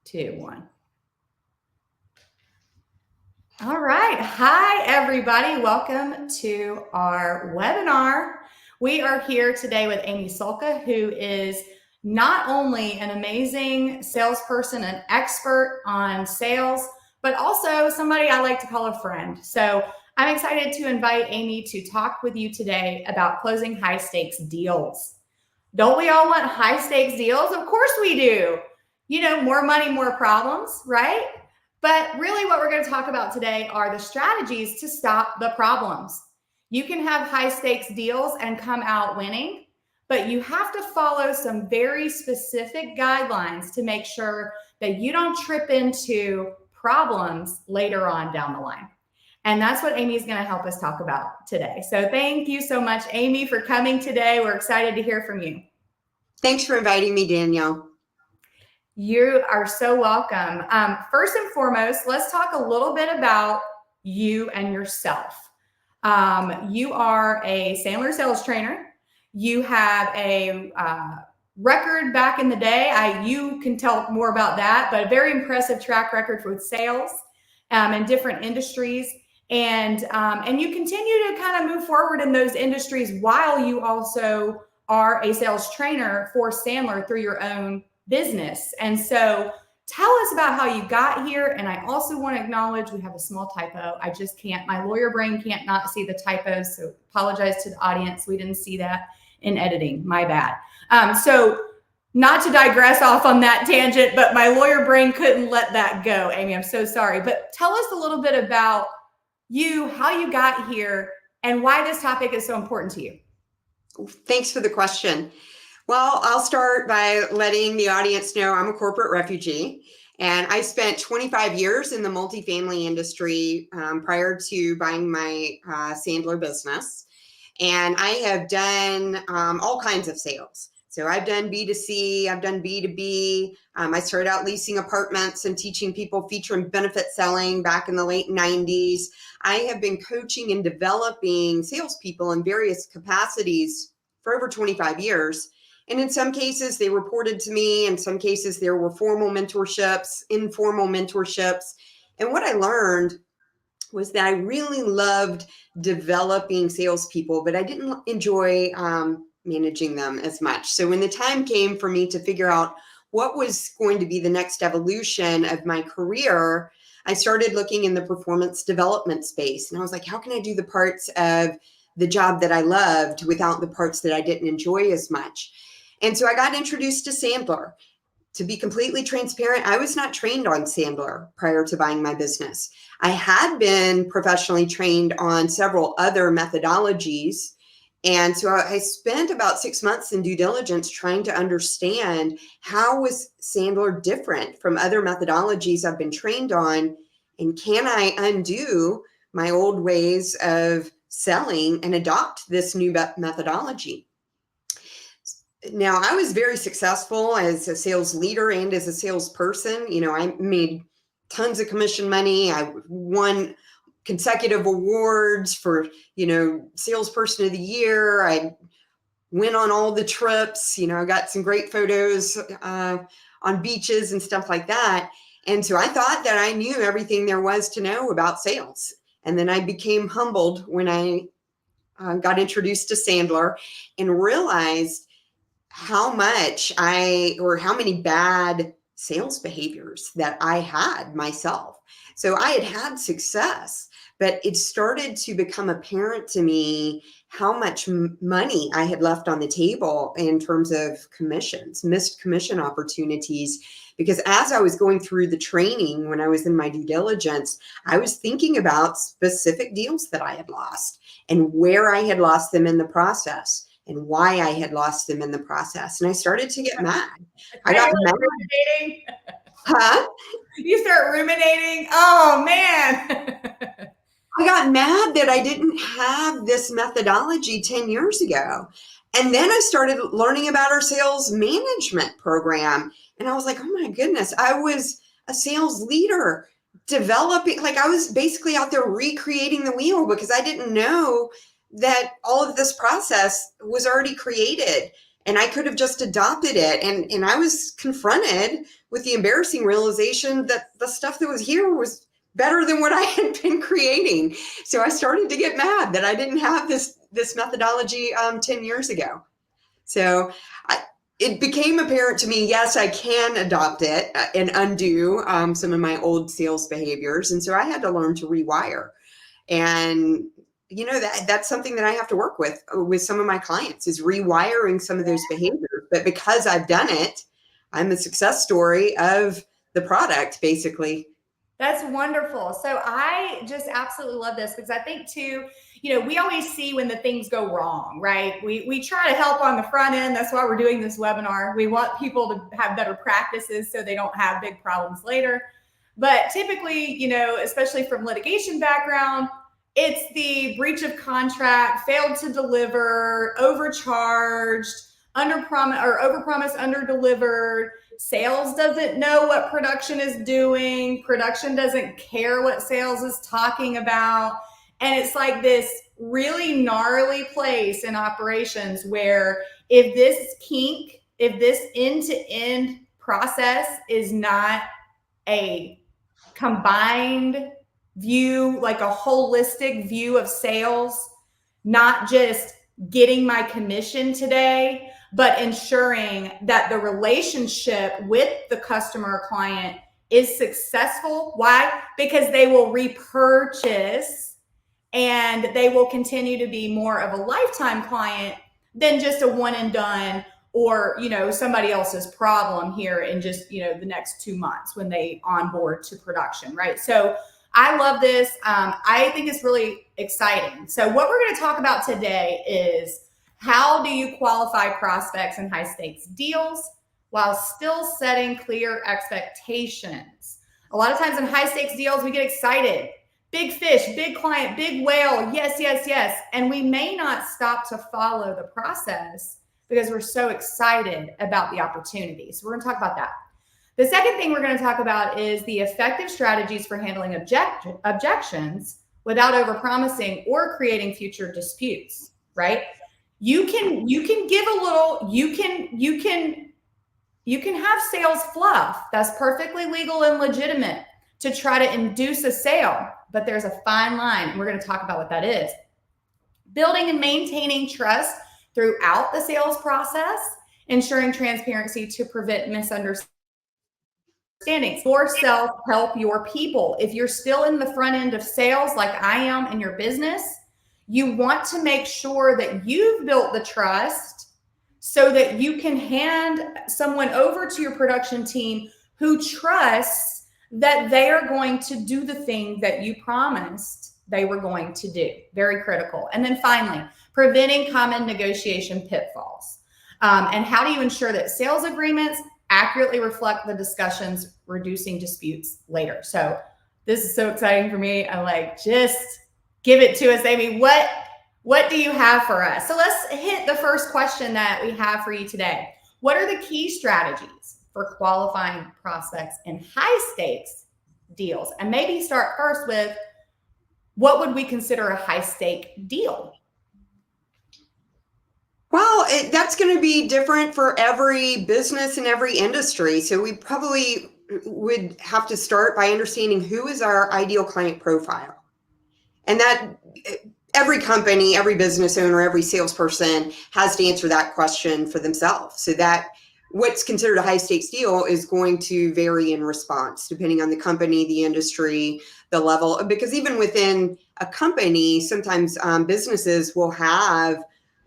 2, 1. All right. Hi, everybody. Welcome to our webinar. We are here today with Amy Sulka, who is not only an amazing salesperson, an expert on sales, but also somebody I like to call a friend. So I'm excited to invite Amy to talk with you today about closing high stakes deals. Don't we all want high stakes deals? Of course we do. You know, more money, more problems, right? But really what we're going to talk about today are the strategies to stop the problems. You can have high stakes deals and come out winning, but you have to follow some very specific guidelines to make sure that you don't trip into problems later on down the line. And that's what Amy's going to help us talk about today. So thank you so much, Amy, for coming today. We're excited to hear from you. Thanks for inviting me, Danielle. You are so welcome. First and foremost, let's talk a little bit about you and yourself. You are a Sandler Sales Trainer. You have a record back in the day. You can tell more about that, but a very impressive track record with sales in different industries. And you continue to kind of move forward in those industries while you also are a sales trainer for Sandler through your own business. And so tell us about how you got here. And I also want to acknowledge we have a small typo. I just can't, my lawyer brain can't not see the typos. So apologize to the audience. We didn't see that in editing. My bad. So not to digress off on that tangent, but my lawyer brain couldn't let that go. Amy, I'm so sorry. But tell us a little bit about you, how you got here, and why this topic is so important to you. Thanks for the question. Well, I'll start by letting the audience know I'm a corporate refugee, and I spent 25 years in the multifamily industry prior to buying my Sandler business. And I have done all kinds of sales. So I've done B2C, I've done B2B. I started out leasing apartments and teaching people feature and benefit selling back in the late 90s. I have been coaching and developing salespeople in various capacities for over 25 years. And in some cases, they reported to me. In some cases, there were formal mentorships, informal mentorships. And what I learned was that I really loved developing salespeople, but I didn't enjoy managing them as much. So when the time came for me to figure out what was going to be the next evolution of my career, I started looking in the performance development space. And I was like, how can I do the parts of the job that I loved without the parts that I didn't enjoy as much? And so I got introduced to Sandler. To be completely transparent, I was not trained on Sandler prior to buying my business. I had been professionally trained on several other methodologies. And so I spent about 6 months in due diligence trying to understand how was Sandler different from other methodologies I've been trained on, and can I undo my old ways of selling and adopt this new methodology? Now, I was very successful as a sales leader and as a salesperson. You know, I made tons of commission money. I won consecutive awards for, salesperson of the year. I went on all the trips. I got some great photos on beaches and stuff like that. And so I thought that I knew everything there was to know about sales. And then I became humbled when I got introduced to Sandler and realized how many bad sales behaviors that I had myself. So I had success, but it started to become apparent to me how much money I had left on the table in terms of commissions, missed commission opportunities. Because as I was going through the training, when I was in my due diligence, I was thinking about specific deals that I had lost and where I had lost them in the process, and why I had lost them in the process. And I started to get mad. I got mad. Ruminating? Huh? You start ruminating? Oh, man. I got mad that I didn't have this methodology 10 years ago. And then I started learning about our sales management program. And I was like, oh my goodness, I was a sales leader developing, I was basically out there recreating the wheel because I didn't know that all of this process was already created. And I could have just adopted it. And I was confronted with the embarrassing realization that the stuff that was here was better than what I had been creating. So I started to get mad that I didn't have this methodology 10 years ago. So it became apparent to me, yes, I can adopt it and undo some of my old sales behaviors. And so I had to learn to rewire. And that's something that I have to work with some of my clients, is rewiring some of those behaviors. But because I've done it, I'm the success story of the product, basically. That's wonderful. So I just absolutely love this, because I think too, we always see when the things go wrong, right? We try to help on the front end. That's why we're doing this webinar. We want people to have better practices so they don't have big problems later. But typically, especially from litigation background, it's the breach of contract, failed to deliver, overcharged, overpromised, underdelivered. Sales doesn't know what production is doing. Production doesn't care what sales is talking about. And it's like this really gnarly place in operations where if this end-to-end process is not a combined view, like a holistic view of sales, not just getting my commission today, but ensuring that the relationship with the customer or client is successful. Why? Because they will repurchase and they will continue to be more of a lifetime client than just a one and done, or somebody else's problem here in just the next 2 months when they onboard to production, right? So I love this. I think it's really exciting. So what we're going to talk about today is, how do you qualify prospects in high stakes deals while still setting clear expectations? A lot of times in high stakes deals, we get excited. Big fish, big client, big whale. Yes, yes, yes. And we may not stop to follow the process because we're so excited about the opportunity. So we're going to talk about that. The second thing we're going to talk about is the effective strategies for handling objections without overpromising or creating future disputes, right? You can give a little, you can have sales fluff. That's perfectly legal and legitimate to try to induce a sale, but there's a fine line, and we're going to talk about what that is. Building and maintaining trust throughout the sales process, ensuring transparency to prevent misunderstandings. Yourself, help your people. If you're still in the front end of sales like I am in your business, you want to make sure that you've built the trust so that you can hand someone over to your production team who trusts that they are going to do the thing that you promised they were going to do. Very critical. And then finally, preventing common negotiation pitfalls. And how do you ensure that sales agreements accurately reflect the discussions, reducing disputes later? So this is so exciting for me. I'm like, just give it to us, Amy. What do you have for us? So let's hit the first question that we have for you today. What are the key strategies for qualifying prospects in high stakes deals? And maybe start first with, what would we consider a high stake deal? Well, that's going to be different for every business and every industry. So we probably would have to start by understanding who is our ideal client profile. And that every company, every business owner, every salesperson has to answer that question for themselves. So that what's considered a high stakes deal is going to vary in response, depending on the company, the industry, the level. Because even within a company, sometimes businesses will have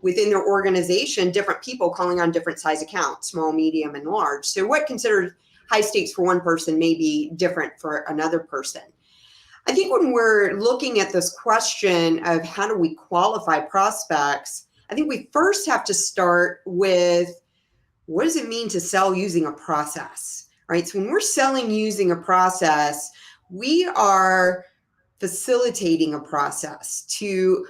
within their organization different people calling on different size accounts, small, medium, and large. So what considered high stakes for one person may be different for another person. I think when we're looking at this question of how do we qualify prospects, I think we first have to start with, what does it mean to sell using a process, right? So when we're selling using a process, we are facilitating a process to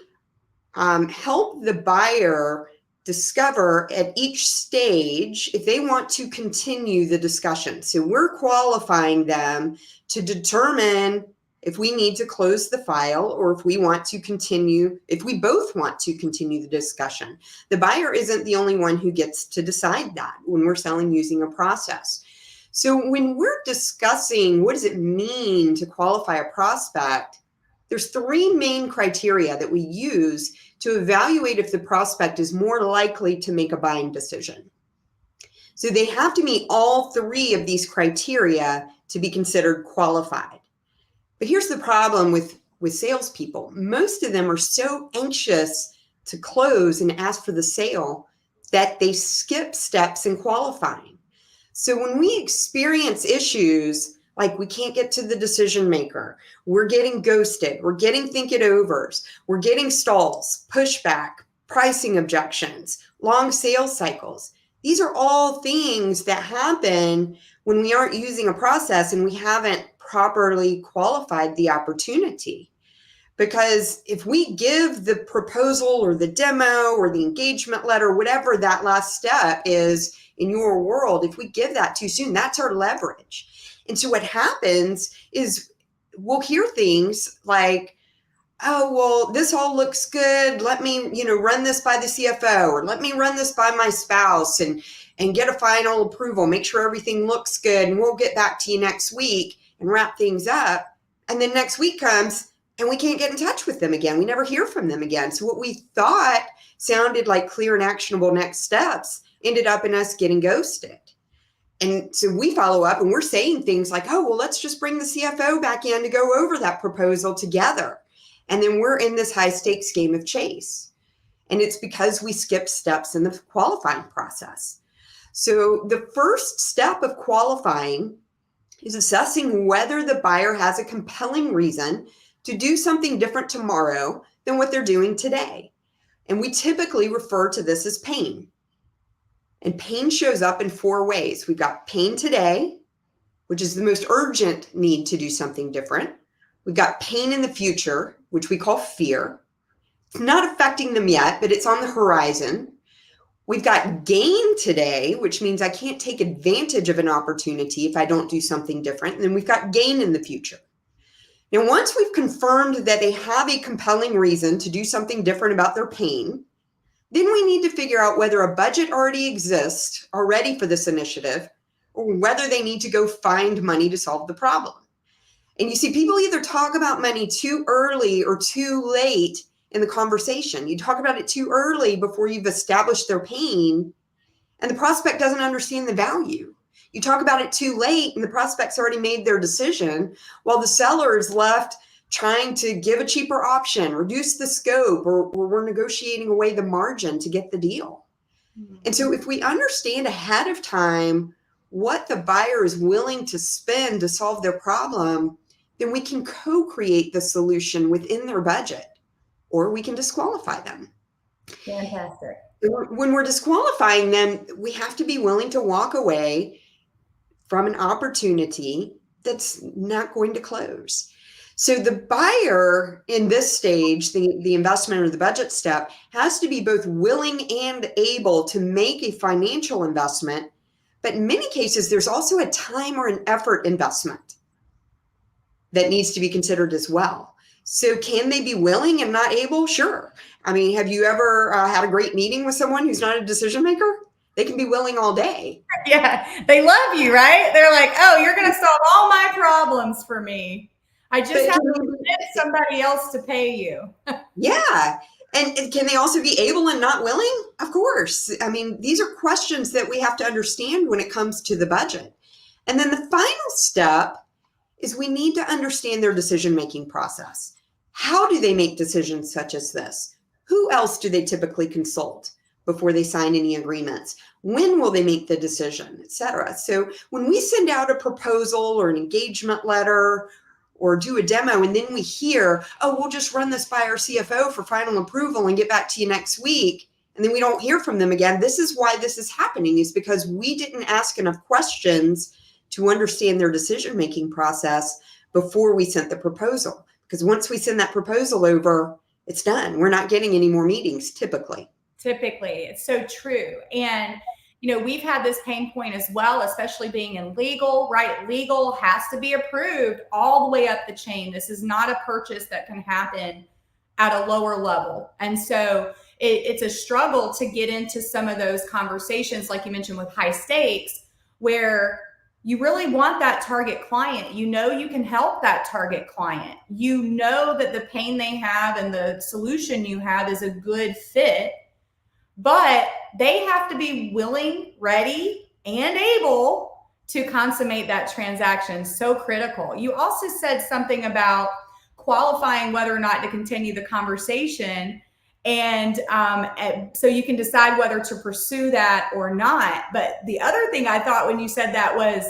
help the buyer discover at each stage if they want to continue the discussion. So we're qualifying them to determine if we need to close the file or if we both want to continue the discussion. The buyer isn't the only one who gets to decide that when we're selling using a process. So when we're discussing what does it mean to qualify a prospect, there's three main criteria that we use to evaluate if the prospect is more likely to make a buying decision. So they have to meet all three of these criteria to be considered qualified. But here's the problem with salespeople. Most of them are so anxious to close and ask for the sale that they skip steps in qualifying. So when we experience issues like we can't get to the decision maker, we're getting ghosted, we're getting think it overs, we're getting stalls, pushback, pricing objections, long sales cycles. These are all things that happen when we aren't using a process and we haven't properly qualified the opportunity. Because if we give the proposal or the demo or the engagement letter, whatever that last step is in your world, if we give that too soon, that's our leverage. And so what happens is we'll hear things like, oh, well, this all looks good. Let me, run this by the CFO, or let me run this by my spouse and get a final approval, make sure everything looks good. And we'll get back to you next week and wrap things up. And then next week comes and we can't get in touch with them again. We never hear from them again. So what we thought sounded like clear and actionable next steps ended up in us getting ghosted. And so we follow up and we're saying things like, oh, well, let's just bring the CFO back in to go over that proposal together. And then we're in this high stakes game of chase. And it's because we skip steps in the qualifying process. So the first step of qualifying is assessing whether the buyer has a compelling reason to do something different tomorrow than what they're doing today. And we typically refer to this as pain. And pain shows up in four ways. We've got pain today, which is the most urgent need to do something different. We've got pain in the future, which we call fear. It's not affecting them yet, but it's on the horizon. We've got gain today, which means I can't take advantage of an opportunity if I don't do something different. And then we've got gain in the future. Now, once we've confirmed that they have a compelling reason to do something different about their pain, then we need to figure out whether a budget already exists already for this initiative, or whether they need to go find money to solve the problem. And you see, people either talk about money too early or too late in the conversation. You talk about it too early before you've established their pain, and the prospect doesn't understand the value. You talk about it too late, and the prospect's already made their decision, while the seller is left trying to give a cheaper option, reduce the scope, or we're negotiating away the margin to get the deal. Mm-hmm. And so if we understand ahead of time what the buyer is willing to spend to solve their problem, then we can co-create the solution within their budget, or we can disqualify them. Fantastic. When we're disqualifying them, we have to be willing to walk away from an opportunity that's not going to close. So the buyer in this stage, the investment or the budget step, has to be both willing and able to make a financial investment. But in many cases, there's also a time or an effort investment that needs to be considered as well. So can they be willing and not able? Sure. I mean, have you ever had a great meeting with someone who's not a decision maker? They can be willing all day. Yeah, they love you, right? They're like, oh, you're going to solve all my problems for me. I just have to convince somebody else to pay you. Yeah. And can they also be able and not willing? Of course. I mean, these are questions that we have to understand when it comes to the budget. And then the final step is we need to understand their decision-making process. How do they make decisions such as this? Who else do they typically consult before they sign any agreements? When will they make the decision, et cetera? So when we send out a proposal or an engagement letter or do a demo, and then we hear, oh, we'll just run this by our CFO for final approval and get back to you next week, and then we don't hear from them again, this is why this is happening, is because we didn't ask enough questions to understand their decision-making process before we sent the proposal. Because once we send that proposal over, it's done. We're not getting any more meetings typically. Typically, it's so true. And we've had this pain point as well, especially being in legal, right? Legal has to be approved all the way up the chain. This is not a purchase that can happen at a lower level. And so it's a struggle to get into some of those conversations, like you mentioned with high stakes, where you really want that target client. You can help that target client. You know that the pain they have and the solution you have is a good fit, but they have to be willing, ready, and able to consummate that transaction. So critical. You also said something about qualifying whether or not to continue the conversation. And so you can decide whether to pursue that or not. But the other thing I thought when you said that was,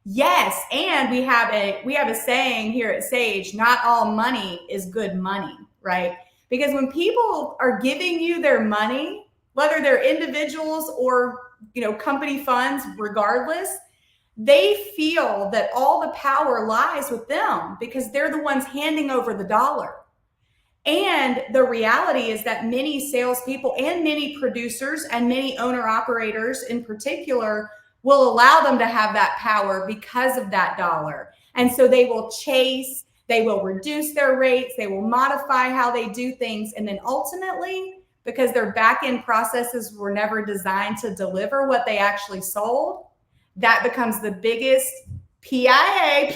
yes, and we have a saying here at Sage, not all money is good money, right? Because when people are giving you their money, whether they're individuals or company funds, regardless, they feel that all the power lies with them because they're the ones handing over the dollar. And the reality is that many salespeople and many producers and many owner operators in particular will allow them to have that power because of that dollar. And so they will chase, they will reduce their rates, they will modify how they do things. And then ultimately, because their back-end processes were never designed to deliver what they actually sold, that becomes the biggest PITA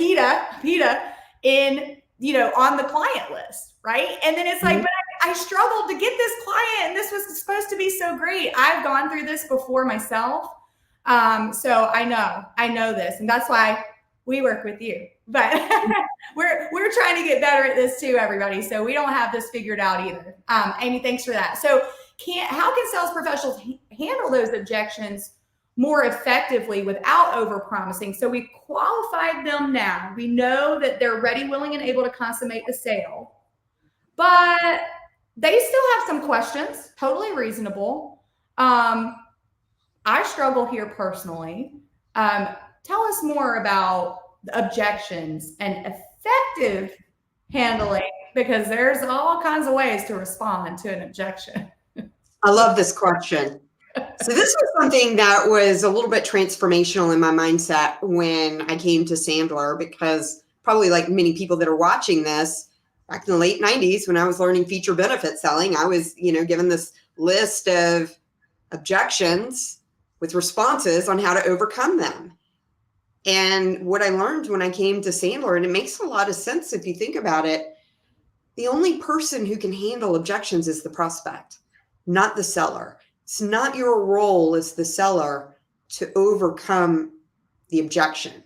in, on the client list, right? And then it's like, but I struggled to get this client and this was supposed to be so great. I've gone through this before myself. So I know this, and that's why we work with you, but we're trying to get better at this too, everybody. So we don't have this figured out either. Amy, thanks for that. So how can sales professionals handle those objections more effectively without overpromising? So we qualified them now. We know that they're ready, willing, and able to consummate the sale, but they still have some questions, totally reasonable. I struggle here personally. Tell us more about objections and effective handling, because there's all kinds of ways to respond to an objection. I love this question. So this was something that was a little bit transformational in my mindset when I came to Sandler, because probably like many people that are watching this, back in the late 90s when I was learning feature benefit selling, I was, given this list of objections with responses on how to overcome them. And what I learned when I came to Sandler, and it makes a lot of sense if you think about it, the only person who can handle objections is the prospect, not the seller. It's not your role as the seller to overcome the objection.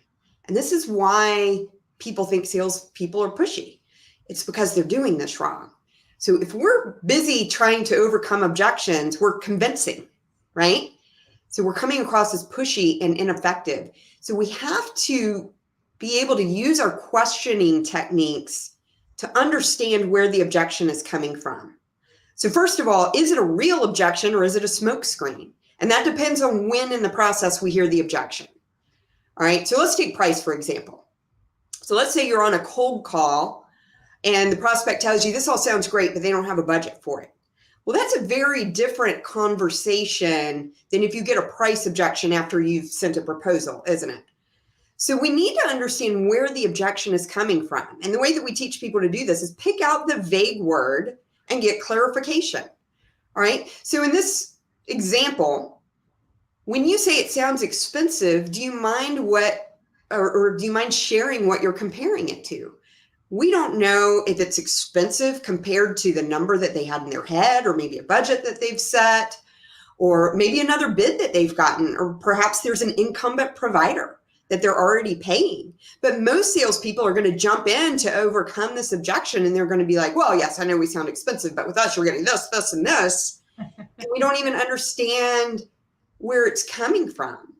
And this is why people think salespeople are pushy. It's because they're doing this wrong. So if we're busy trying to overcome objections, we're convincing, right? So we're coming across as pushy and ineffective. So we have to be able to use our questioning techniques to understand where the objection is coming from. So first of all, is it a real objection or is it a smokescreen? And that depends on when in the process we hear the objection. All right, so let's take price, for example. So let's say you're on a cold call and the prospect tells you this all sounds great, but they don't have a budget for it. Well, that's a very different conversation than if you get a price objection after you've sent a proposal, isn't it? So we need to understand where the objection is coming from. And the way that we teach people to do this is pick out the vague word and get clarification. All right. So in this example, when you say it sounds expensive, do you mind or do you mind sharing what you're comparing it to? We don't know if it's expensive compared to the number that they had in their head, or maybe a budget that they've set, or maybe another bid that they've gotten, or perhaps there's an incumbent provider that they're already paying. But most salespeople are going to jump in to overcome this objection, and they're going to be like, well, yes, I know we sound expensive, but with us, you're getting this, this, and this. And we don't even understand where it's coming from.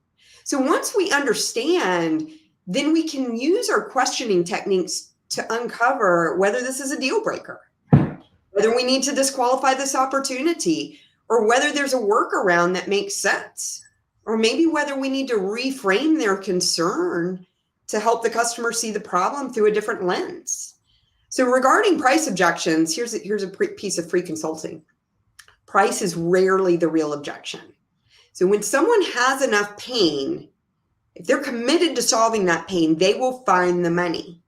So once we understand, then we can use our questioning techniques to uncover whether this is a deal breaker, whether we need to disqualify this opportunity, or whether there's a workaround that makes sense, or maybe whether we need to reframe their concern to help the customer see the problem through a different lens. So regarding price objections, here's a piece of free consulting. Price is rarely the real objection. So when someone has enough pain, if they're committed to solving that pain, they will find the money.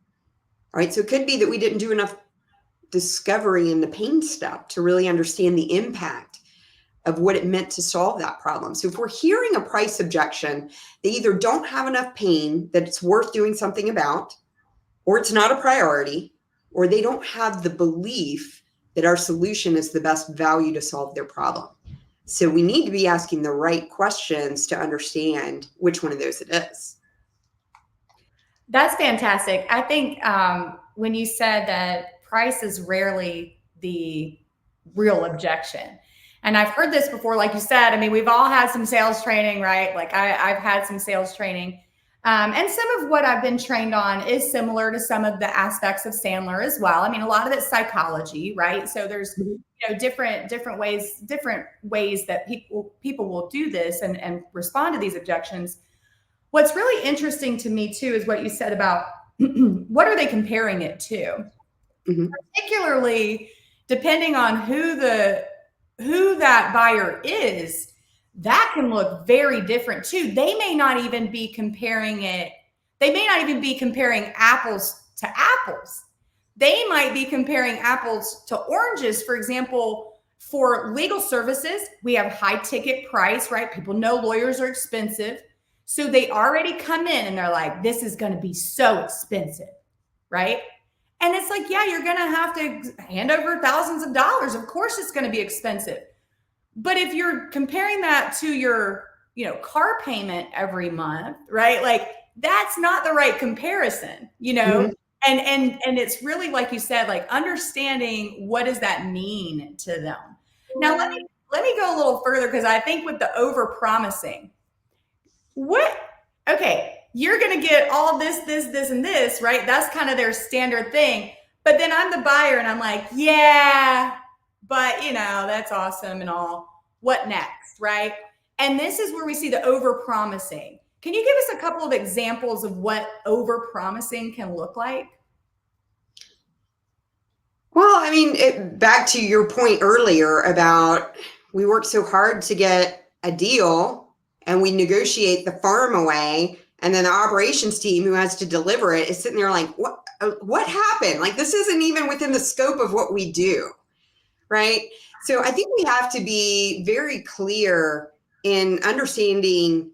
All right. So it could be that we didn't do enough discovery in the pain step to really understand the impact of what it meant to solve that problem. So if we're hearing a price objection, they either don't have enough pain that it's worth doing something about, or it's not a priority, or they don't have the belief that our solution is the best value to solve their problem. So we need to be asking the right questions to understand which one of those it is. That's fantastic. I think when you said that price is rarely the real objection. And I've heard this before, like you said, I mean, we've all had some sales training, right? Like I've had some sales training. And some of what I've been trained on is similar to some of the aspects of Sandler as well. I mean, a lot of it's psychology, right? So there's different ways that people will do this and respond to these objections. What's really interesting to me too is what you said about what are they comparing it to? Mm-hmm. Particularly depending on who that buyer is, that can look very different too. They may not even be comparing apples to apples. They might be comparing apples to oranges. For example, for legal services, we have high ticket price, right? People know lawyers are expensive. So they already come in and they're like, this is going to be so expensive, right? And it's like, yeah, you're going to have to hand over thousands of dollars. Of course, it's going to be expensive. But if you're comparing that to your, car payment every month, right? Like that's not the right comparison, Mm-hmm. and it's really, like you said, like understanding what does that mean to them. Now, let me go a little further, because I think with the overpromising, okay, you're going to get all this, and this, right? That's kind of their standard thing. But then I'm the buyer and I'm like, yeah, but that's awesome and all. What next, right? And this is where we see the overpromising. Can you give us a couple of examples of what overpromising can look like? Well, I mean, back to your point earlier about we work so hard to get a deal and we negotiate the farm away, and then the operations team who has to deliver it is sitting there like, what happened? Like, this isn't even within the scope of what we do, right? So I think we have to be very clear in understanding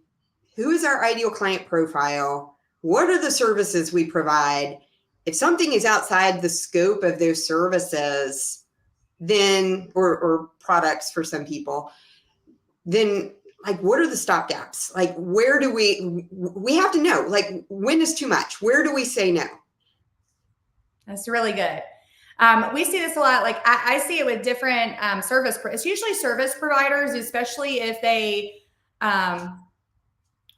who is our ideal client profile, what are the services we provide. If something is outside the scope of those services, then, or products for some people, then like, what are the stopgaps? Like, where do we have to know, like, when is too much? Where do we say no? That's really good. We see this a lot. Like I see it with different it's usually service providers, especially if they, I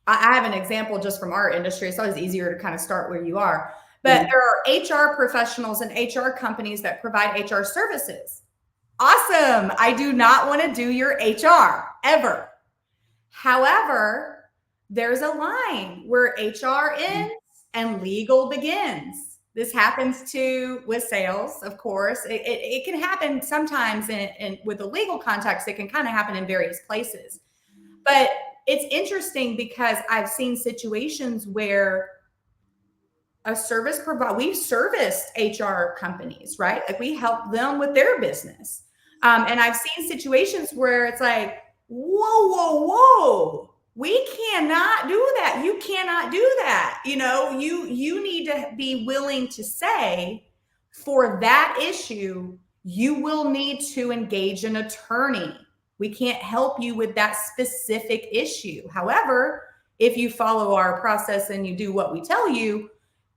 have an example just from our industry. It's always easier to kind of start where you are. But there are HR professionals and HR companies that provide HR services. Awesome. I do not want to do your HR ever. However, there's a line where HR ends and legal begins. This happens with sales, of course. It can happen sometimes with the legal context. It can kind of happen in various places. But it's interesting because I've seen situations where a service provider, we've serviced HR companies, right? Like we help them with their business. And I've seen situations where it's like, whoa. We cannot do that. You cannot do that. You need to be willing to say, for that issue, you will need to engage an attorney. We can't help you with that specific issue. However, if you follow our process and you do what we tell you,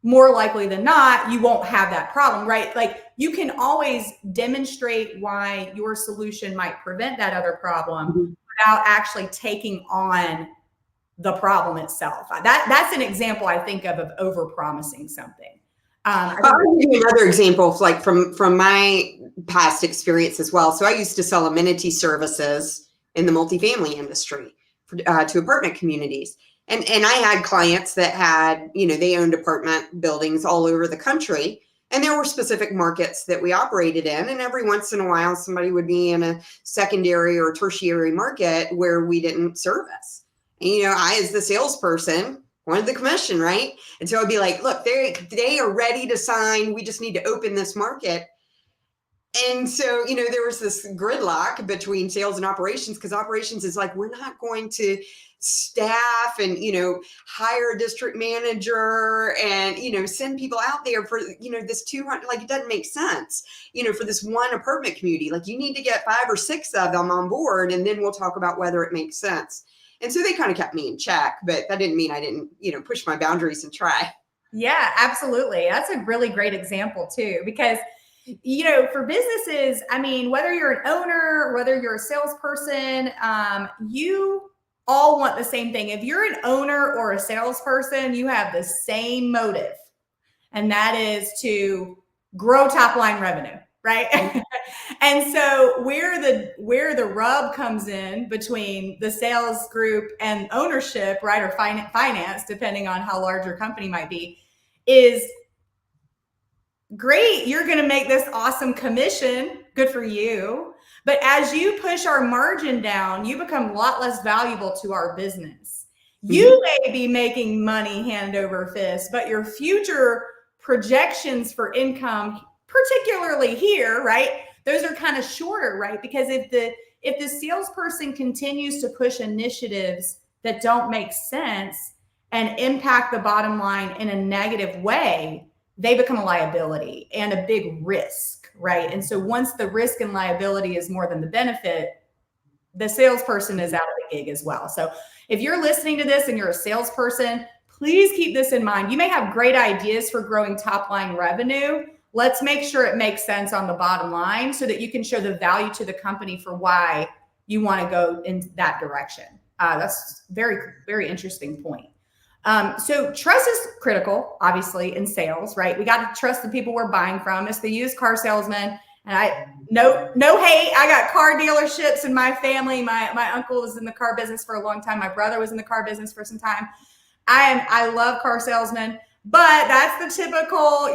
more likely than not, you won't have that problem, right? Like you can always demonstrate why your solution might prevent that other problem without actually taking on the problem itself. That's an example I think of overpromising something. I'll give you another example, like from my past experience as well. So I used to sell amenity services in the multifamily industry to apartment communities. And I had clients that had, they owned apartment buildings all over the country. And there were specific markets that we operated in. And every once in a while, somebody would be in a secondary or tertiary market where we didn't service. And, I, as the salesperson, wanted the commission, right? And so I'd be like, look, they are ready to sign. We just need to open this market. And so, there was this gridlock between sales and operations, because operations is like, we're not going to staff and, hire a district manager and, send people out there for, this 200, like, it doesn't make sense, for this one apartment community. Like, you need to get 5 or 6 of them on board, and then we'll talk about whether it makes sense. And so they kind of kept me in check, but that didn't mean I didn't, push my boundaries and try. Yeah, absolutely. That's a really great example too, because for businesses, I mean, whether you're an owner, whether you're a salesperson, you all want the same thing. If you're an owner or a salesperson, you have the same motive, and that is to grow top line revenue, right? And so where the rub comes in between the sales group and ownership, right, or finance, depending on how large your company might be, is great. You're going to make this awesome commission. Good for you. But as you push our margin down, you become a lot less valuable to our business. You may be making money hand over fist, but your future projections for income, particularly here, right, those are kind of shorter, right? Because if the salesperson continues to push initiatives that don't make sense and impact the bottom line in a negative way, they become a liability and a big risk, right? And so once the risk and liability is more than the benefit, the salesperson is out of the gig as well. So if you're listening to this and you're a salesperson, please keep this in mind. You may have great ideas for growing top line revenue. Let's make sure it makes sense on the bottom line so that you can show the value to the company for why you want to go in that direction. That's very, very interesting point. So trust is critical, obviously, in sales, right? We got to trust the people we're buying from. It's the used car salesman. And no hate. I got car dealerships in my family. My uncle was in the car business for a long time. My brother was in the car business for some time. I love car salesmen, but that's the typical,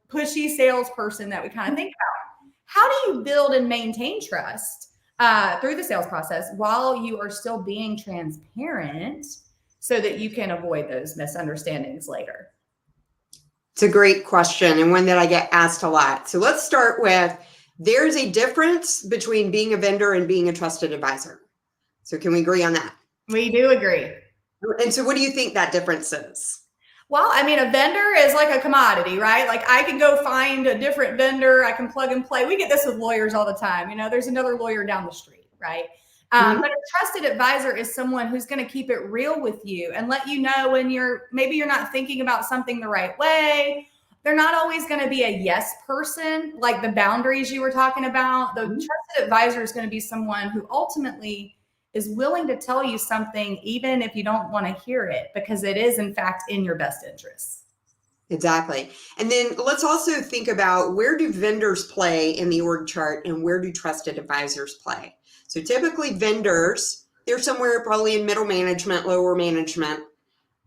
pushy salesperson that we kind of think about. How do you build and maintain trust through the sales process while you are still being transparent, so that you can avoid those misunderstandings later? It's a great question, and one that I get asked a lot. So let's start with, there's a difference between being a vendor and being a trusted advisor. So can we agree on that? We do agree. And so what do you think that difference is? Well, I mean, a vendor is like a commodity, right? Like, I can go find a different vendor. I can plug and play. We get this with lawyers all the time. There's another lawyer down the street, right? But a trusted advisor is someone who's going to keep it real with you and let you know when maybe you're not thinking about something the right way. They're not always going to be a yes person, like the boundaries you were talking about. The trusted advisor is going to be someone who ultimately is willing to tell you something, even if you don't want to hear it, because it is, in fact, in your best interest. Exactly. And then let's also think about, where do vendors play in the org chart and where do trusted advisors play? So typically vendors, they're somewhere probably in middle management, lower management.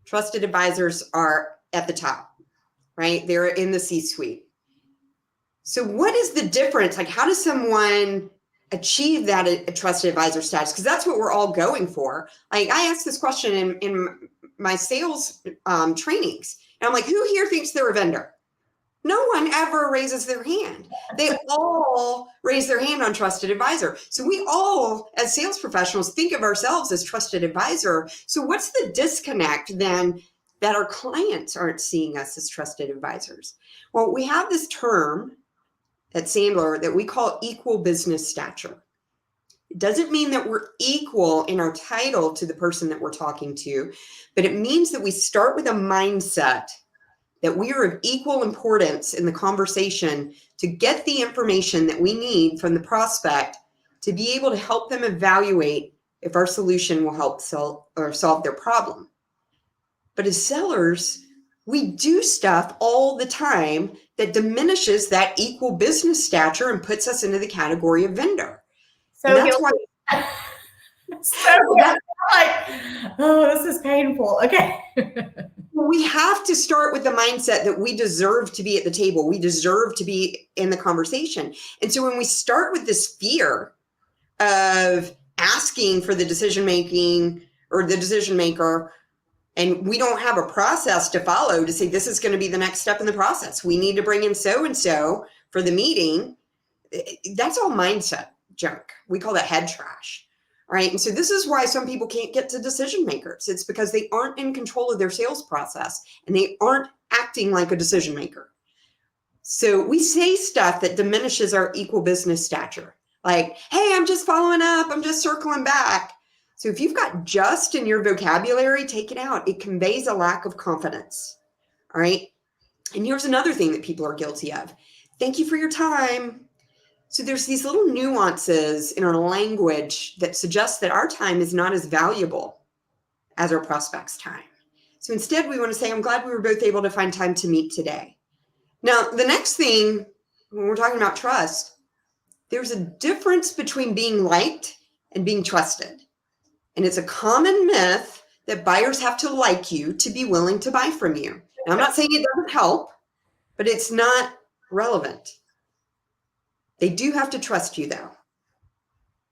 Trusted advisors are at the top, right? They're in the C-suite. So what is the difference? Like, how does someone achieve that a trusted advisor status? Because that's what we're all going for. Like, I asked this question in my sales trainings. And I'm like, who here thinks they're a vendor? No one ever raises their hand. They all raise their hand on trusted advisor. So we all, as sales professionals, think of ourselves as trusted advisor. So what's the disconnect then that our clients aren't seeing us as trusted advisors? Well, we have this term at Sandler that we call equal business stature. It doesn't mean that we're equal in our title to the person that we're talking to, but it means that we start with a mindset that we are of equal importance in the conversation to get the information that we need from the prospect to be able to help them evaluate if our solution will help solve their problem. But as sellers, we do stuff all the time that diminishes that equal business stature and puts us into the category of vendor. So that's why. So like, oh, this is painful. Okay. we have to start with the mindset that we deserve to be at the table. We deserve to be in the conversation. And so when we start with this fear of asking for the decision making or the decision maker, and we don't have a process to follow to say, this is going to be the next step in the process. We need to bring in so-and-so for the meeting. That's all mindset junk. We call that head trash. Right. And so this is why some people can't get to decision makers. It's because they aren't in control of their sales process and they aren't acting like a decision maker. So we say stuff that diminishes our equal business stature. Like, hey, I'm just following up. I'm just circling back. So if you've got just in your vocabulary, take it out. It conveys a lack of confidence. All right. And here's another thing that people are guilty of. Thank you for your time. So there's these little nuances in our language that suggest that our time is not as valuable as our prospect's time. So instead, we want to say, I'm glad we were both able to find time to meet today. Now, the next thing, when we're talking about trust, there's a difference between being liked and being trusted. And it's a common myth that buyers have to like you to be willing to buy from you. Now, I'm not saying it doesn't help, but it's not relevant. They do have to trust you, though.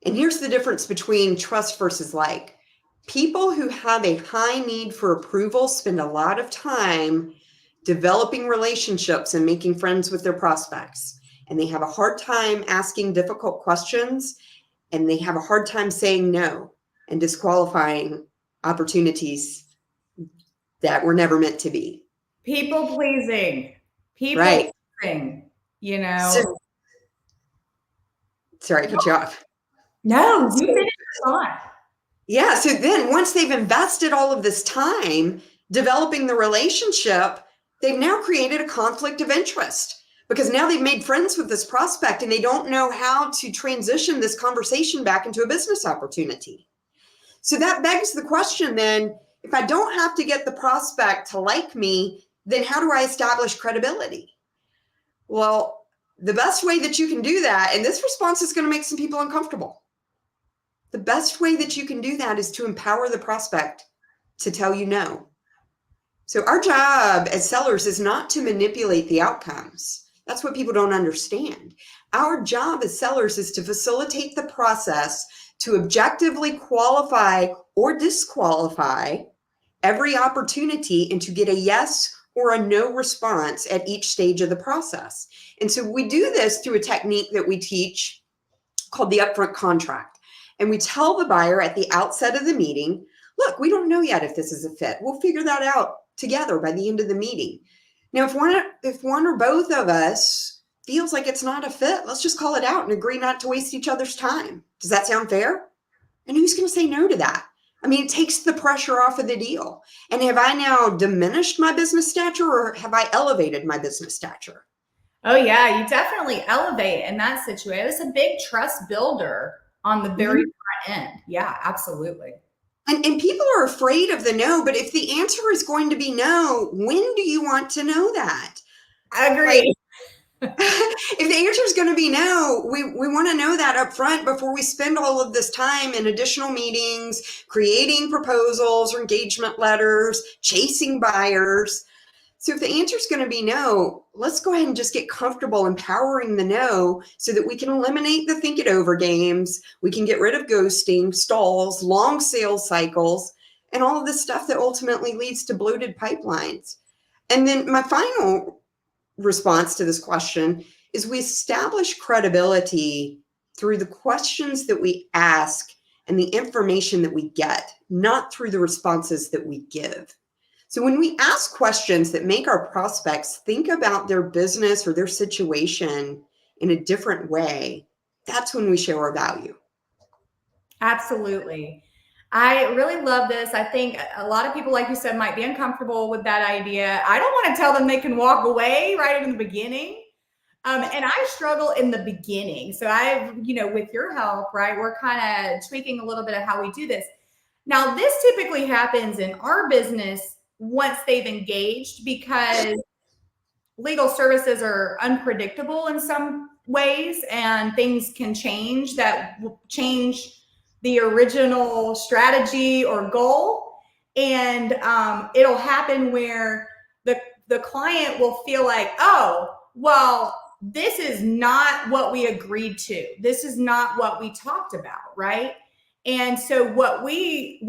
And here's the difference between trust versus like. People who have a high need for approval spend a lot of time developing relationships and making friends with their prospects. And they have a hard time asking difficult questions, and they have a hard time saying no and disqualifying opportunities that were never meant to be. People pleasing. People right. pleasing, you know. Sorry, cut you off. No, you didn't. Yeah. So then once they've invested all of this time developing the relationship, they've now created a conflict of interest because now they've made friends with this prospect and they don't know how to transition this conversation back into a business opportunity. So that begs the question then, if I don't have to get the prospect to like me, then how do I establish credibility? Well, the best way that you can do that, and this response is going to make some people uncomfortable. The best way that you can do that is to empower the prospect to tell you no. So our job as sellers is not to manipulate the outcomes. That's what people don't understand. Our job as sellers is to facilitate the process to objectively qualify or disqualify every opportunity and to get a yes or a no response at each stage of the process. And so we do this through a technique that we teach called the upfront contract. And we tell the buyer at the outset of the meeting, look, we don't know yet if this is a fit. We'll figure that out together by the end of the meeting. Now, if one or both of us feels like it's not a fit, let's just call it out and agree not to waste each other's time. Does that sound fair? And who's going to say no to that? I mean, it takes the pressure off of the deal. And have I now diminished my business stature or have I elevated my business stature? Oh, yeah, you definitely elevate in that situation. It's a big trust builder on the very front end. Yeah, absolutely. And people are afraid of the no, but if the answer is going to be no, when do you want to know that? I agree. If the answer is going to be no, we want to know that up front before we spend all of this time in additional meetings, creating proposals or engagement letters, chasing buyers. So if the answer is going to be no, let's go ahead and just get comfortable empowering the no so that we can eliminate the think it over games. We can get rid of ghosting, stalls, long sales cycles, and all of this stuff that ultimately leads to bloated pipelines. And then my final response to this question is we establish credibility through the questions that we ask and the information that we get, not through the responses that we give. So when we ask questions that make our prospects think about their business or their situation in a different way, that's when we show our value. Absolutely. I really love this. I think a lot of people, like you said, might be uncomfortable with that idea. I don't want to tell them they can walk away right in the beginning. And I struggle in the beginning. So with your help, right, we're kind of tweaking a little bit of how we do this. Now, this typically happens in our business once they've engaged because legal services are unpredictable in some ways and things can change that will change the original strategy or goal. And it'll happen where the client will feel like, oh, well, this is not what we agreed to. This is not what we talked about, right? And so what we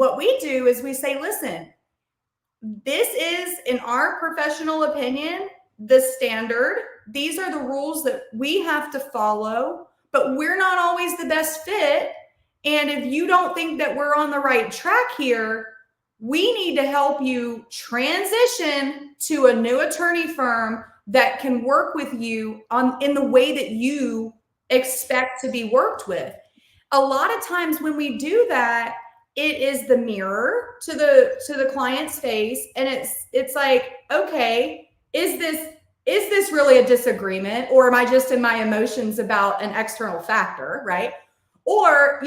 do is we say, listen, this is, in our professional opinion, the standard. These are the rules that we have to follow, but we're not always the best fit. And if you don't think that we're on the right track here, we need to help you transition to a new attorney firm that can work with you in the way that you expect to be worked with. A lot of times when we do that, it is the mirror to the client's face, and it's like, okay, is this really a disagreement, or am I just in my emotions about an external factor, right? Or,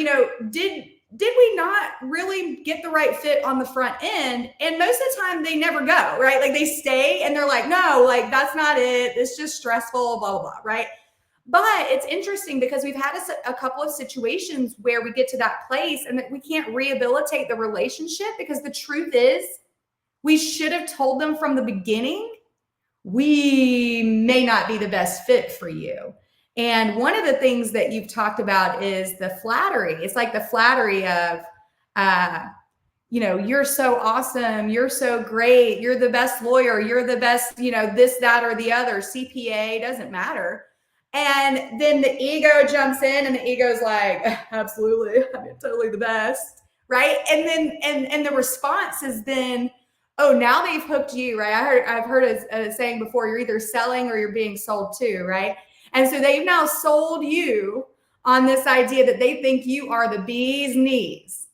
did we not really get the right fit on the front end? And most of the time they never go, right? Like they stay and they're like, no, like that's not it. It's just stressful, blah, blah, blah, right? But it's interesting because we've had a couple of situations where we get to that place and that we can't rehabilitate the relationship, because the truth is we should have told them from the beginning, we may not be the best fit for you. And one of the things that you've talked about is the flattery. It's like the flattery of, you're so awesome. You're so great. You're the best lawyer. You're the best, this, that, or the other. CPA, doesn't matter. And then the ego jumps in and the ego's like, absolutely, I'm totally the best, right? And then, and the response is then, oh, now they've hooked you, right? I've heard a saying before, you're either selling or you're being sold to, right? And so they've now sold you on this idea that they think you are the bee's knees.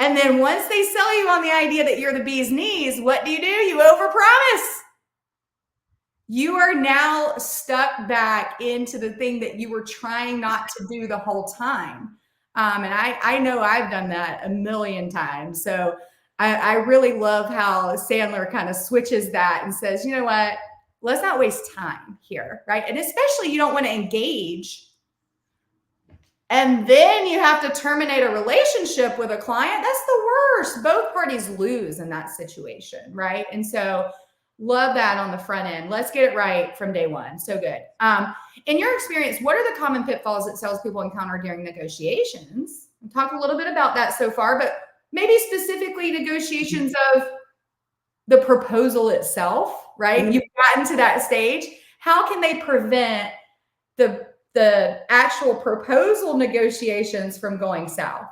And then once they sell you on the idea that you're the bee's knees, what do? You overpromise. You are now stuck back into the thing that you were trying not to do the whole time. And I know I've done that a million times. So I really love how Sandler kind of switches that and says, you know what, let's not waste time here, right? And especially you don't want to engage and then you have to terminate a relationship with a client. That's the worst. Both parties lose in that situation, right? And so love that on the front end. Let's get it right from day one. So good. In your experience, what are the common pitfalls that salespeople encounter during negotiations? We talked a little bit about that so far, but maybe specifically negotiations of the proposal itself, right? Mm-hmm. You've gotten to that stage. How can they prevent the actual proposal negotiations from going south?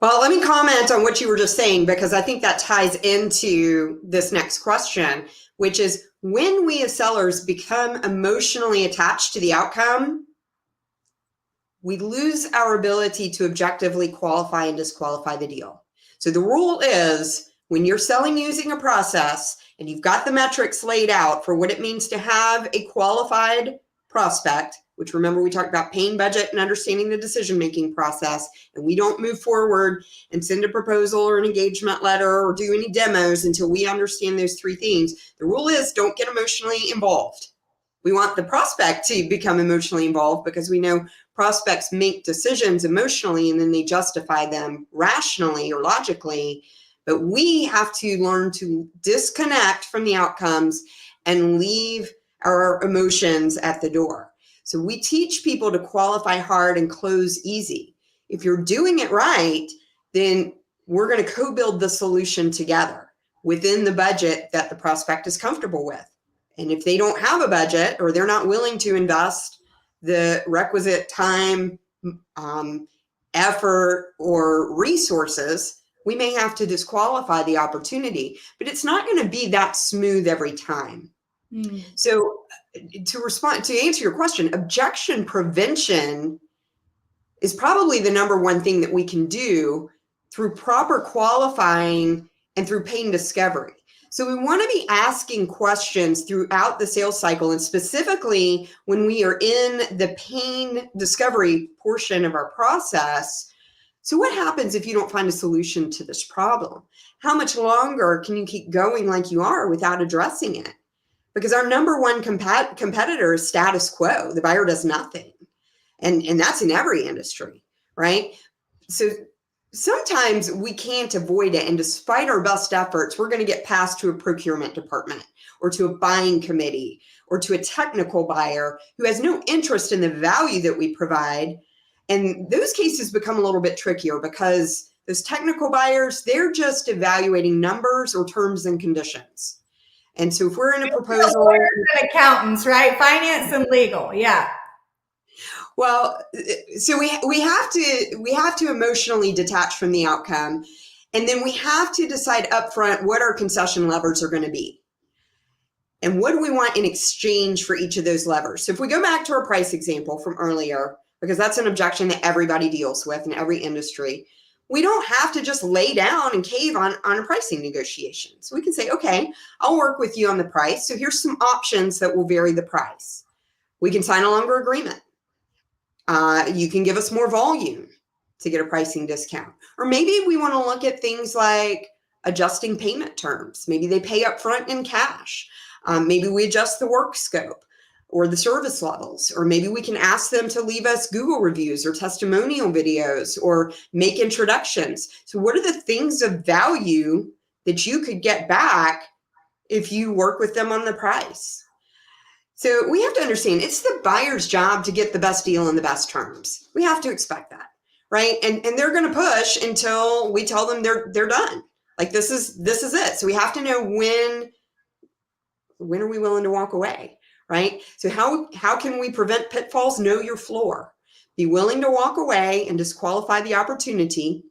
Well, let me comment on what you were just saying, because I think that ties into this next question, which is when we as sellers become emotionally attached to the outcome, we lose our ability to objectively qualify and disqualify the deal. So the rule is, when you're selling using a process and you've got the metrics laid out for what it means to have a qualified prospect, which, remember, we talked about pain budget and understanding the decision-making process, and we don't move forward and send a proposal or an engagement letter or do any demos until we understand those three things. The rule is, don't get emotionally involved. We want the prospect to become emotionally involved, because we know prospects make decisions emotionally and then they justify them rationally or logically. But we have to learn to disconnect from the outcomes and leave our emotions at the door. So we teach people to qualify hard and close easy. If you're doing it right, then we're going to co-build the solution together within the budget that the prospect is comfortable with. And if they don't have a budget, or they're not willing to invest the requisite time, effort, or resources, we may have to disqualify the opportunity. But it's not going to be that smooth every time. So to answer your question, objection prevention is probably the number one thing that we can do through proper qualifying and through pain discovery. So we want to be asking questions throughout the sales cycle, and specifically when we are in the pain discovery portion of our process. So what happens if you don't find a solution to this problem? How much longer can you keep going like you are without addressing it? Because our number one competitor is status quo. The buyer does nothing. And that's in every industry, right? So sometimes we can't avoid it. And despite our best efforts, we're going to get passed to a procurement department or to a buying committee or to a technical buyer who has no interest in the value that we provide. And those cases become a little bit trickier because those technical buyers, they're just evaluating numbers or terms and conditions. And so if we're in a proposal, lawyers and accountants, right? Finance and legal. Yeah. well, so we have to emotionally detach from the outcome, and then we have to decide upfront what our concession levers are going to be. And what do we want in exchange for each of those levers? So if we go back to our price example from earlier, because that's an objection that everybody deals with in every industry, we don't have to just lay down and cave on a pricing negotiation. So we can say, okay, I'll work with you on the price. So here's some options that will vary the price. We can sign a longer agreement. You can give us more volume to get a pricing discount. Or maybe we want to look at things like adjusting payment terms. Maybe they pay up front in cash. Maybe we adjust the work scope or the service levels, or maybe we can ask them to leave us Google reviews or testimonial videos or make introductions. So what are the things of value that you could get back if you work with them on the price? So we have to understand it's the buyer's job to get the best deal and the best terms. We have to expect that, right? And they're going to push until we tell them they're done. Like this is it. So we have to know when are we willing to walk away, right? So how can we prevent pitfalls? Know your floor. Be willing to walk away and disqualify the opportunity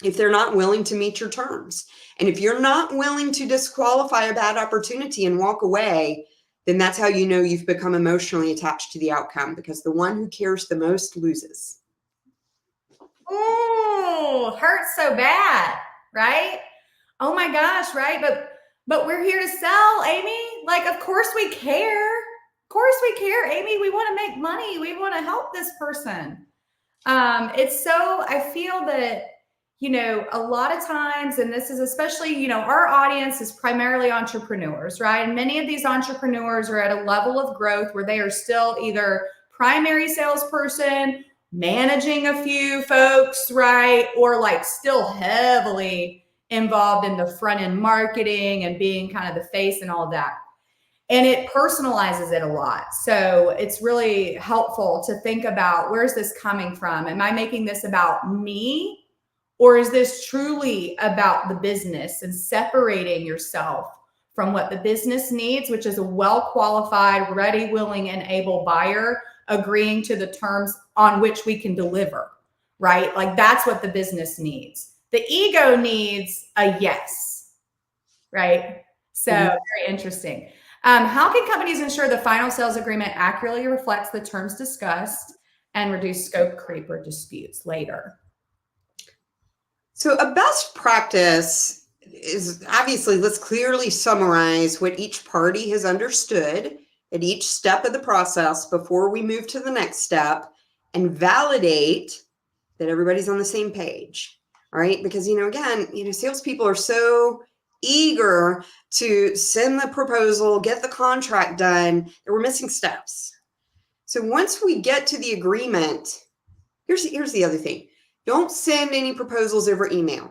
if they're not willing to meet your terms. And if you're not willing to disqualify a bad opportunity and walk away, then that's how you know you've become emotionally attached to the outcome, because the one who cares the most loses. Oh, hurts so bad, right? Oh my gosh, right? But we're here to sell, Amy. Like, of course we care. Of course we care, Amy. We want to make money. We want to help this person. It's so, I feel that, a lot of times, and this is especially, our audience is primarily entrepreneurs, right? And many of these entrepreneurs are at a level of growth where they are still either primary salesperson, managing a few folks, right? Or like still heavily involved in the front end marketing and being kind of the face and all of that. And it personalizes it a lot. So it's really helpful to think about, where's this coming from? Am I making this about me? Or is this truly about the business, and separating yourself from what the business needs, which is a well-qualified, ready, willing, and able buyer agreeing to the terms on which we can deliver, right? Like that's what the business needs. The ego needs a yes, right? So very interesting. How can companies ensure the final sales agreement accurately reflects the terms discussed and reduce scope creep or disputes later? So a best practice is, obviously, let's clearly summarize what each party has understood at each step of the process before we move to the next step, and validate that everybody's on the same page. All right. Because, again, salespeople are so eager to send the proposal, get the contract done, that we're missing steps. So once we get to the agreement, here's the other thing. Don't send any proposals over email.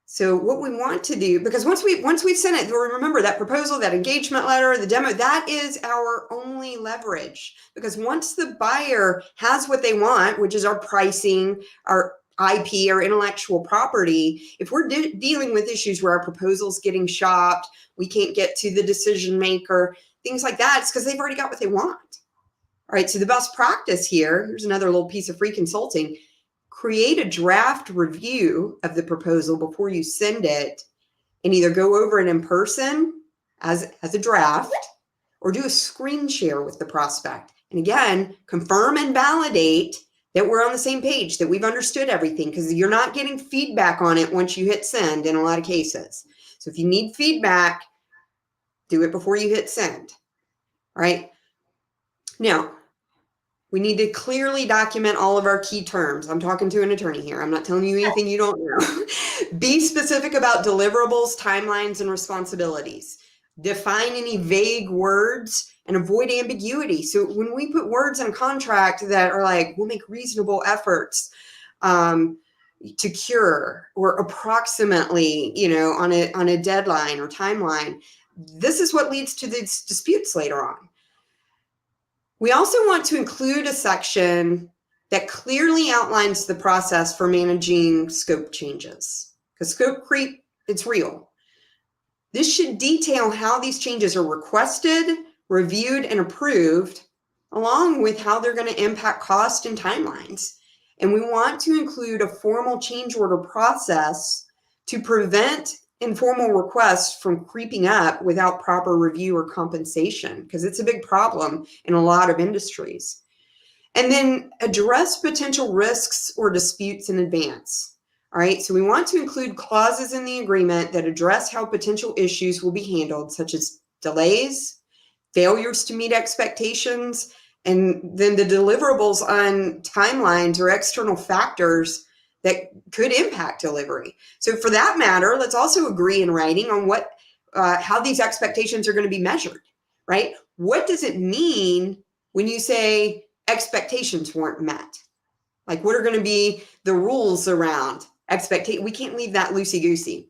So what we want to do, because once we've sent it, remember that proposal, that engagement letter, the demo, that is our only leverage. Because once the buyer has what they want, which is our pricing, our IP, our intellectual property, if we're dealing with issues where our proposal's getting shopped, we can't get to the decision maker, things like that, it's because they've already got what they want. All right, so the best practice here's another little piece of free consulting. Create a draft review of the proposal before you send it, and either go over it in person as a draft, or do a screen share with the prospect. And again, confirm and validate that we're on the same page, that we've understood everything, because you're not getting feedback on it once you hit send in a lot of cases. So if you need feedback, do it before you hit send. All right. Now, we need to clearly document all of our key terms. I'm talking to an attorney here. I'm not telling you anything you don't know. Be specific about deliverables, timelines, and responsibilities. Define any vague words and avoid ambiguity. So when we put words in a contract that are like, we'll make reasonable efforts, to cure or approximately, on a deadline or timeline. This is what leads to these disputes later on. We also want to include a section that clearly outlines the process for managing scope changes, because scope creep, it's real. This should detail how these changes are requested, reviewed, and approved, along with how they're going to impact cost and timelines. And we want to include a formal change order process to prevent informal requests from creeping up without proper review or compensation, because it's a big problem in a lot of industries. And then address potential risks or disputes in advance. All right, so we want to include clauses in the agreement that address how potential issues will be handled, such as delays, failures to meet expectations, and then the deliverables on timelines or external factors that could impact delivery. So for that matter, let's also agree in writing on how these expectations are going to be measured, right? What does it mean when you say expectations weren't met? Like, what are going to be the rules around expectation? We can't leave that loosey-goosey.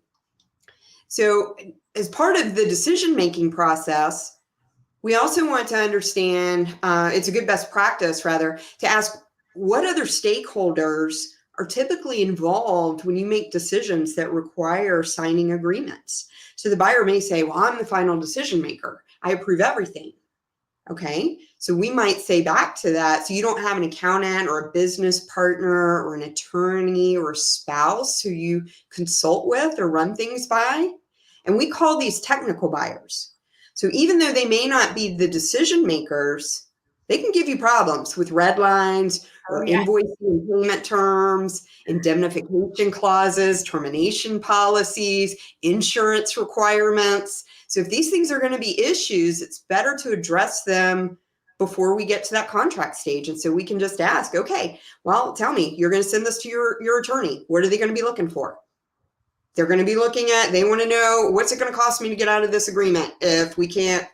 So as part of the decision-making process, we also want to understand, it's a good best practice, rather, to ask what other stakeholders are typically involved when you make decisions that require signing agreements. So the buyer may say, well, I'm the final decision maker. I approve everything. Okay, so we might say back to that, so you don't have an accountant or a business partner or an attorney or a spouse who you consult with or run things by. And we call these technical buyers. So even though they may not be the decision makers, they can give you problems with red lines or invoicing and payment terms, indemnification clauses, termination policies, insurance requirements. So if these things are going to be issues, it's better to address them before we get to that contract stage. And so we can just ask, okay, well, tell me, you're going to send this to your attorney. What are they going to be looking for? They're going to be looking at, they want to know, what's it going to cost me to get out of this agreement if we can't,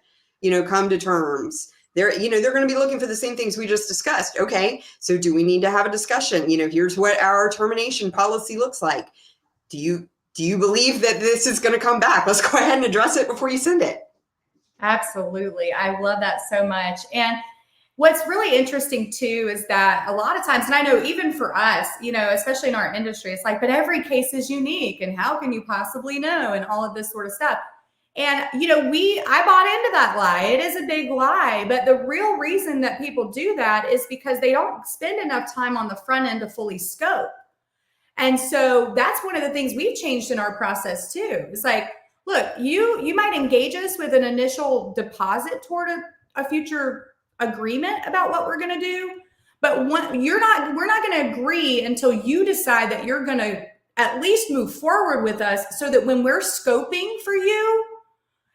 come to terms? They're going to be looking for the same things we just discussed. Okay, so do we need to have a discussion? Here's what our termination policy looks like. Do you believe that this is going to come back? Let's go ahead and address it before you send it. Absolutely. I love that so much. And what's really interesting too is that a lot of times, and I know even for us, especially in our industry, it's like, but every case is unique and how can you possibly know, and all of this sort of stuff. And, I bought into that lie. It is a big lie. But the real reason that people do that is because they don't spend enough time on the front end to fully scope. And so that's one of the things we've changed in our process too. It's like, look, you might engage us with an initial deposit toward a future agreement about what we're going to do. But we're not going to agree until you decide that you're going to at least move forward with us, so that when we're scoping for you,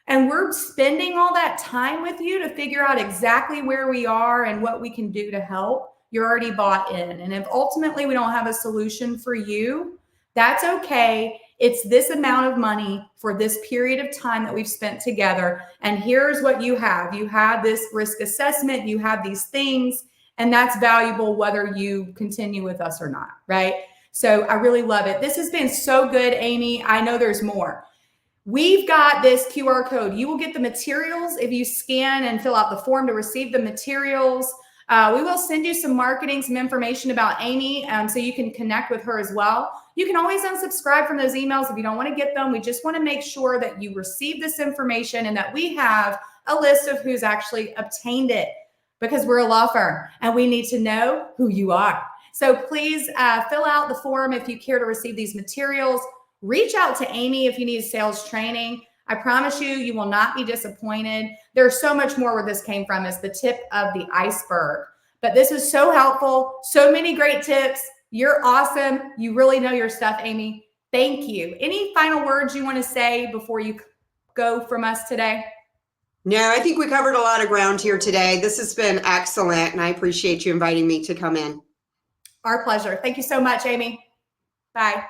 and we're spending all that time with you to figure out exactly where we are and what we can do to help, you're already bought in. And if ultimately we don't have a solution for you, that's okay. It's this amount of money for this period of time that we've spent together. And here's what you have. You have this risk assessment, you have these things, and that's valuable whether you continue with us or not, right? So I really love it. This has been so good, Amy. I know there's more. We've got this QR code. You will get the materials if you scan and fill out the form to receive the materials. We will send you some marketing, some information about Amy, so you can connect with her as well. You can always unsubscribe from those emails if you don't want to get them. We just want to make sure that you receive this information and that we have a list of who's actually obtained it, because we're a law firm and we need to know who you are. So please fill out the form if you care to receive these materials. Reach out to Amy if you need sales training. I promise you will not be disappointed. There's so much more where this came from. It's the tip of the iceberg. But this is so helpful. So many great tips. You're awesome. You really know your stuff, Amy. Thank you. Any final words you want to say before you go from us today? No, I think we covered a lot of ground here today. This has been excellent, and I appreciate you inviting me to come in. Our pleasure. Thank you so much, Amy. Bye.